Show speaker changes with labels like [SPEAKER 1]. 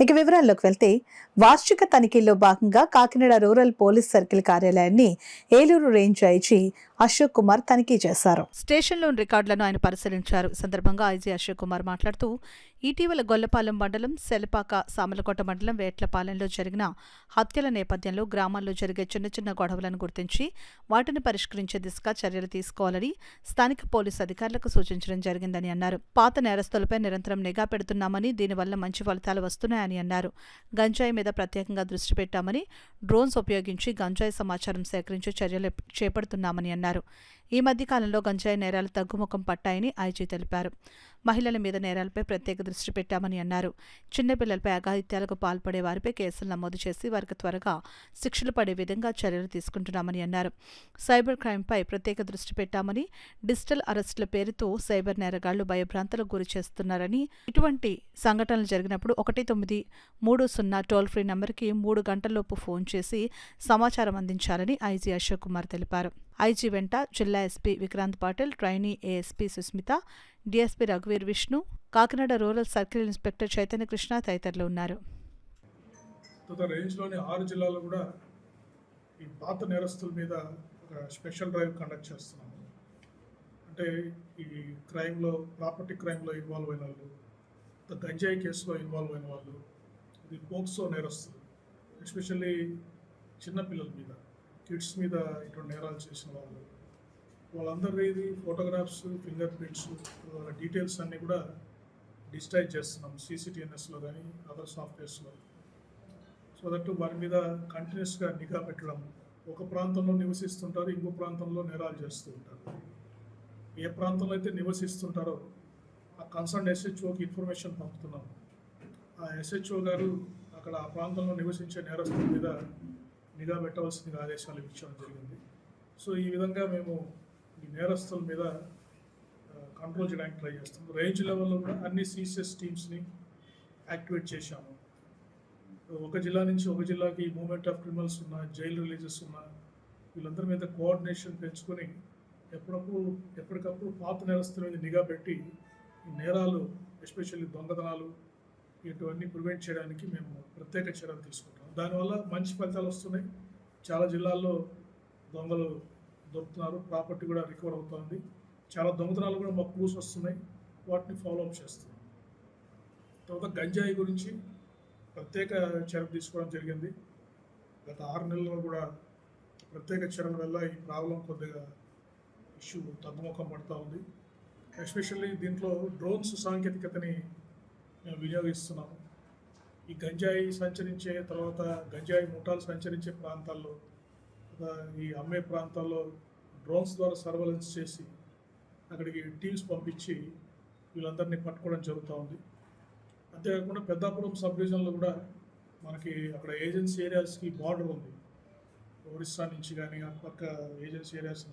[SPEAKER 1] ఇక వివరాల్లోకి వెళ్తే వార్షిక తనిఖీల్లో భాగంగా కాకినాడ రూరల్ పోలీస్ సర్కిల్ కార్యాలయాన్ని ఏలూరు రేంజ్ ఐజీ అశోక్ కుమార్ తనిఖీ చేశారు. స్టేషన్లోని రికార్డులను ఆయన పరిశీలించారు. సందర్భంగా ఐజీ అశోక్ కుమార్ మాట్లాడుతూ ఇటీవల గొల్లపాలెం మండలం సెలపాక సామలకోట మండలం వేట్లపాలెంలో జరిగిన హత్యల నేపథ్యంలో గ్రామాల్లో జరిగే చిన్న చిన్న గొడవలను గుర్తించి వాటిని పరిష్కరించే దిశగా చర్యలు తీసుకోవాలని స్థానిక పోలీసు అధికారులకు సూచించడం జరిగిందని అన్నారు. పాత నేరస్తులపై నిరంతరం నిఘా పెడుతున్నామని, దీనివల్ల మంచి ఫలితాలు వస్తున్నాయని అన్నారు. గంజాయి మీద ప్రత్యేకంగా దృష్టి పెట్టామని, డ్రోన్స్ ఉపయోగించి గంజాయి సమాచారం సేకరించి చర్యలు చేపడుతున్నామని అన్నారు. ఈ మధ్యకాలంలో గంజాయి నేరాలు తగ్గుముఖం పట్టాయని ఐజీ తెలిపారు. మహిళల మీద నేరాలపై ప్రత్యేక దృష్టి పెట్టామని అన్నారు. చిన్నపిల్లలపై అఘాయిత్యాలకు పాల్పడే వారిపై కేసులు నమోదు చేసి వారికి త్వరగా శిక్షలు పడే విధంగా చర్యలు తీసుకుంటున్నామని అన్నారు. సైబర్ క్రైమ్పై ప్రత్యేక దృష్టి పెట్టామని, డిజిటల్ అరెస్టుల పేరుతో సైబర్ నేరగాళ్లు భయభ్రాంతులకు గురి చేస్తున్నారని, ఇటువంటి సంఘటనలు జరిగినప్పుడు 1930 టోల్ ఫ్రీ నంబర్కి 3 గంటల్లోపు ఫోన్ చేసి సమాచారం అందించాలని ఐజీ అశోక్ కుమార్ తెలిపారు. ఐజీ వెంట జిల్లా SP Vikrant Patil, trainee ASP Sushmita, DSP రఘువీర్ Vishnu, Kakinada rural circle inspector Chaitanya Krishna తదితరులు ఉన్నారు.
[SPEAKER 2] రేంజ్లోని 6 జిల్లాల్లో కూడా ఈ పాత నేరస్తుల మీద ఒక స్పెషల్ డ్రైవ్ కండక్ట్ చేస్తున్నాము. అంటే ఈ క్రైమ్లో, ప్రాపర్టీ క్రైమ్లో ఇన్వాల్వ్ అయిన వాళ్ళు, గంజాయి కేసులో ఇన్వాల్వ్ అయిన వాళ్ళు, ఇది పోక్సో నేరస్తులు, ఎస్పెషల్లీ చిన్నపిల్లల మీద, కిడ్స్ మీద ఇటువంటి నేరాలు చేసిన వాళ్ళు, వాళ్ళందరిది ఫోటోగ్రాఫ్స్, ఫింగర్ ప్రింట్స్, వాళ్ళ డీటెయిల్స్ అన్నీ కూడా డిజిటైజ్ చేస్తున్నాం CCTNSలో కానీ అదర్ సాఫ్ట్వేర్స్లో. సో దట్ వారి మీద కంటిన్యూస్గా నిఘా పెట్టడం. ఒక ప్రాంతంలో నివసిస్తుంటారు, ఇంకో ప్రాంతంలో నేరాలు చేస్తూ ఉంటారు. ఏ ప్రాంతంలో అయితే నివసిస్తుంటారో ఆ కన్సర్న్ SHOకి ఇన్ఫర్మేషన్ పంపుతున్నాం. ఆ SHO గారు అక్కడ ఆ ప్రాంతంలో నివసించే నేరస్తుల మీద నిఘా పెట్టవలసిందిగా ఆదేశాలు ఇచ్చడం జరిగింది. సో ఈ విధంగా మేము ఈ నేరస్తుల మీద కంట్రోల్ చేయడానికి ట్రై చేస్తాం. రేంజ్ లెవెల్లో కూడా అన్ని CCS టీమ్స్ని యాక్టివేట్ చేశాము. ఒక జిల్లా నుంచి ఒక జిల్లాకి మూవ్మెంట్ ఆఫ్ క్రిమినల్స్ ఉన్న, జైలు రిలీజెస్ ఉన్న, వీళ్ళందరి మీద కోఆర్డినేషన్ పెంచుకొని ఎప్పటికప్పుడు పాత నేరస్తుల మీద నిఘా పెట్టి ఈ నేరాలు, ఎస్పెషల్లీ దొంగతనాలు, ఇటువన్నీ ప్రివెంట్ చేయడానికి మేము ప్రత్యేక చర్యలు తీసుకుంటాం. దానివల్ల మంచి ఫలితాలు వస్తున్నాయి. చాలా జిల్లాల్లో దొంగలు దొరుకుతున్నారు, ప్రాపర్టీ కూడా రికవర్ అవుతుంది. చాలా దొంగతనాలు కూడా మాకు క్లూస్ వస్తున్నాయి, వాటిని ఫాలోఅప్ చేస్తున్నాం. తర్వాత గంజాయి గురించి ప్రత్యేక చర్య తీసుకోవడం జరిగింది. గత 6 నెలల్లో కూడా ప్రత్యేక చర్యల వల్ల ఈ ప్రాబ్లం కొద్దిగా ఇష్యూ తగ్గుముఖం పడుతూ ఉంది. ఎస్పెషల్లీ దీంట్లో డ్రోన్స్ సాంకేతికతని మేము వినియోగిస్తున్నాము. ఈ గంజాయి సంచరించే, తర్వాత గంజాయి ముఠాలు సంచరించే ప్రాంతాల్లో, ఈ అమ్మే ప్రాంతాల్లో డ్రోన్స్ ద్వారా సర్వేలెన్స్ చేసి అక్కడికి టీమ్స్ పంపించి వీళ్ళందరినీ పట్టుకోవడం జరుగుతూ ఉంది. అంతేకాకుండా పెద్దాపురం సబ్ డివిజన్లో కూడా మనకి అక్కడ ఏజెన్సీ ఏరియాస్కి బార్డర్ ఉంది. ఒరిస్సా నుంచి కానీ ఆ పక్క ఏజెన్సీ ఏరియాస్ నుంచి